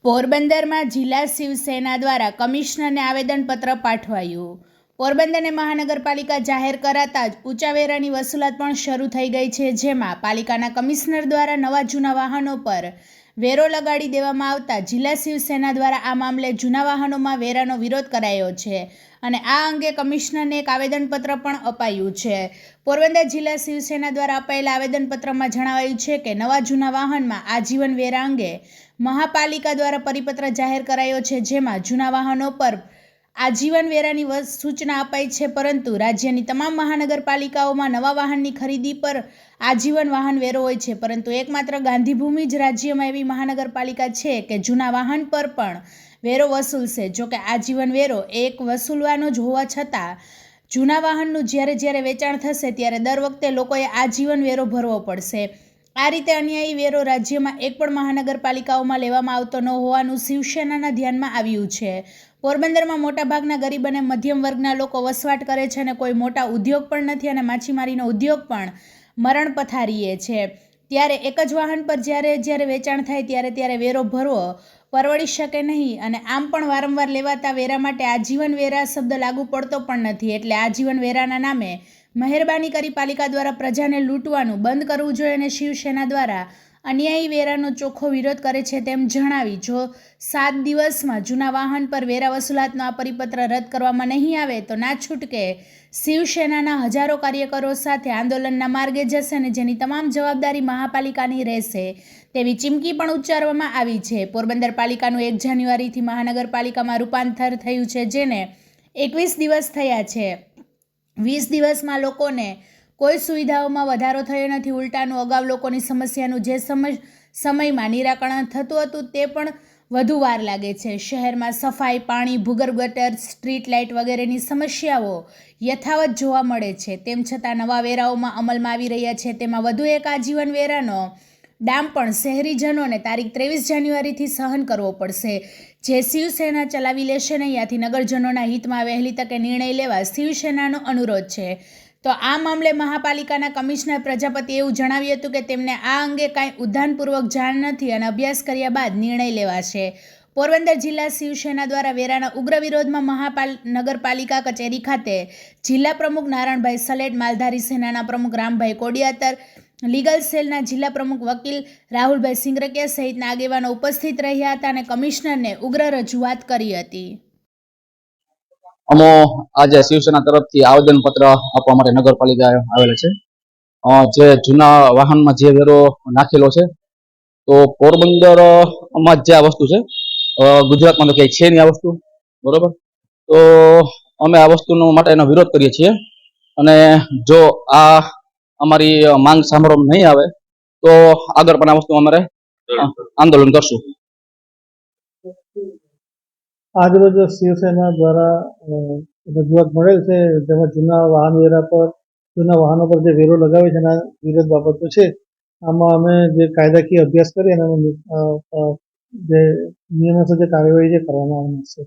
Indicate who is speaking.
Speaker 1: પોરબંદરમાં જિલ્લા શિવસેના દ્વારા કમિશનરને આવેદનપત્ર પાઠવાયું. પોરબંદરને મહાનગરપાલિકા જાહેર કરાતા જ ઊંચા વેરાની વસૂલાત પણ શરૂ થઈ ગઈ છે, જેમાં પાલિકાના કમિશનર દ્વારા નવા જૂના વાહનો પર વેરો લગાડી દેવામાં આવતા જિલ્લા શિવસેના દ્વારા આ મામલે જૂના વાહનોમાં વેરાનો વિરોધ કરાયો છે અને આ અંગે કમિશનરને એક આવેદનપત્ર પણ અપાયું છે. પોરબંદર જિલ્લા શિવસેના દ્વારા અપાયેલા આવેદનપત્રમાં જણાવાયું છે કે નવા જૂના વાહનમાં આજીવન વેરા અંગે મહાપાલિકા દ્વારા પરિપત્ર જાહેર કરાયો છે, જેમાં જૂના વાહનો પર આજીવન વેરાની સૂચના અપાઈ છે, પરંતુ રાજ્યની તમામ મહાનગરપાલિકાઓમાં નવા વાહનની ખરીદી પર આજીવન વાહન વેરો હોય છે, પરંતુ એકમાત્ર ગાંધીભૂમિ જ રાજ્યમાં એવી મહાનગરપાલિકા છે કે જૂના વાહન પર પણ વેરો વસૂલશે. જોકે આજીવન વેરો એક વસૂલવાનો જ હોવા છતાં જૂના વાહનનું જ્યારે વેચાણ થશે ત્યારે દર વખતે લોકોએ આજીવન વેરો ભરવો પડશે. આ રીતે અન્યાયી વેરો રાજ્યમાં એક પણ મહાનગરપાલિકાઓમાં લેવામાં આવતો ન હોવાનું શિવસેનાના ધ્યાનમાં આવ્યું છે. પોરબંદરમાં મોટાભાગના ગરીબ અને મધ્યમ વર્ગના લોકો વસવાટ કરે છે અને કોઈ મોટા ઉદ્યોગ પણ નથી અને માછીમારીનો ઉદ્યોગ પણ મરણ પથારીએ છે. ત્યારે એક જ વાહન પર જ્યારે વેચાણ થાય ત્યારે વેરો ભરવો પરવડી શકે નહીં અને આમ પણ વારંવાર લેવાતા વેરા માટે આજીવન વેરા શબ્દ લાગુ પડતો પણ નથી. એટલે આજીવન વેરાના નામે મહેરબાની કરી પાલિકા દ્વારા પ્રજાને લૂંટવાનું બંધ કરવું જોઈએ અને શિવસેના દ્વારા અન્યાયી વેરાનો ચોખ્ખો વિરોધ કરે છે તેમ જણાવી, જો 7 દિવસમાં જૂના વાહન પર વેરા વસૂલાતનો આ પરિપત્ર રદ કરવામાં નહીં આવે તો ના છૂટકે શિવસેનાના હજારો કાર્યકરો સાથે આંદોલનના માર્ગે જશે અને જેની તમામ જવાબદારી મહાપાલિકાની રહેશે તેવી ચીમકી પણ ઉચ્ચારવામાં આવી છે. પોરબંદર પાલિકાનું 1 જાન્યુઆરીથી મહાનગરપાલિકામાં રૂપાંતર થયું છે, જેને 21 દિવસ થયા છે. 20 દિવસમાં લોકોને કોઈ સુવિધાઓમાં વધારો થયો નથી. ઉલટાનું અગાઉ લોકોની સમસ્યાનું જે સમયમાં નિરાકરણ થતું હતું તે પણ વધુ વાર લાગે છે. શહેરમાં સફાઈ, પાણી, ભૂગર્ભ ગટર, સ્ટ્રીટ લાઇટ વગેરેની સમસ્યાઓ યથાવત જોવા મળે છે. તેમ છતાં નવા વેરાઓમાં અમલમાં આવી રહ્યા છે. તેમાં વધુ એક આજીવન વેરાનો ડામ પણ શહેરીજનોને તારીખ 23 જાન્યુઆરીથી સહન કરવો પડશે, જે શિવસેના ચલાવી લેશે નહીં. આથી નગરજનોના હિતમાં વહેલી તકે નિર્ણય લેવા શિવસેનાનો અનુરોધ છે. તો આ મામલે મહાપાલિકાના કમિશનર પ્રજાપતિ એવું જણાવ્યું હતું કે તેમને આ અંગે કાંઈ ઉદ્ધાનપૂર્વક જાણ નથી અને અભ્યાસ કર્યા બાદ નિર્ણય લેવાશે. પોરબંદર જિલ્લા શિવસેના દ્વારા વેરાના ઉગ્ર વિરોધમાં નગરપાલિકા કચેરી ખાતે જિલ્લા પ્રમુખ નારાયણભાઈ સલેટ, માલધારી સેનાના પ્રમુખ રામભાઈ કોડિયાતર, લીગલ સેલના જિલ્લા પ્રમુખ વકીલ રાહુલભાઈ સિંગરકિયા સહિતના આગેવાનો ઉપસ્થિત રહ્યા હતા અને કમિશનરને ઉગ્ર રજૂઆત કરી હતી.
Speaker 2: અમો આજે શિવસેના તરફથી આવેદનપત્ર આપવા માટે નગરપાલિકા આવેલા છે. જે જૂના વાહનમાં જે વેરો નાખેલો છે, તો પોરબંદરમાં જે આ વસ્તુ છે, ગુજરાતમાં તો ક્યાંય છે નહીં આ વસ્તુ, બરોબર. તો અમે આ વસ્તુનો માટે એનો વિરોધ કરીએ છીએ અને જો આ અમારી માંગ સાંભળવામાં નહીં આવે તો આગળ પણ આ વસ્તુ અમારે આંદોલન કરશું.
Speaker 3: આજરોજ શિવસેના દ્વારા રજૂઆત મળેલ છે, જેમાં જૂના વાહનો પર જે વેરો લગાવે છે એના વિરોધ બાબતો છે. આમાં અમે જે કાયદાકીય અભ્યાસ કરી અને જે નિયમોસર જે કાર્યવાહી જે કરવામાં આવનાર છે.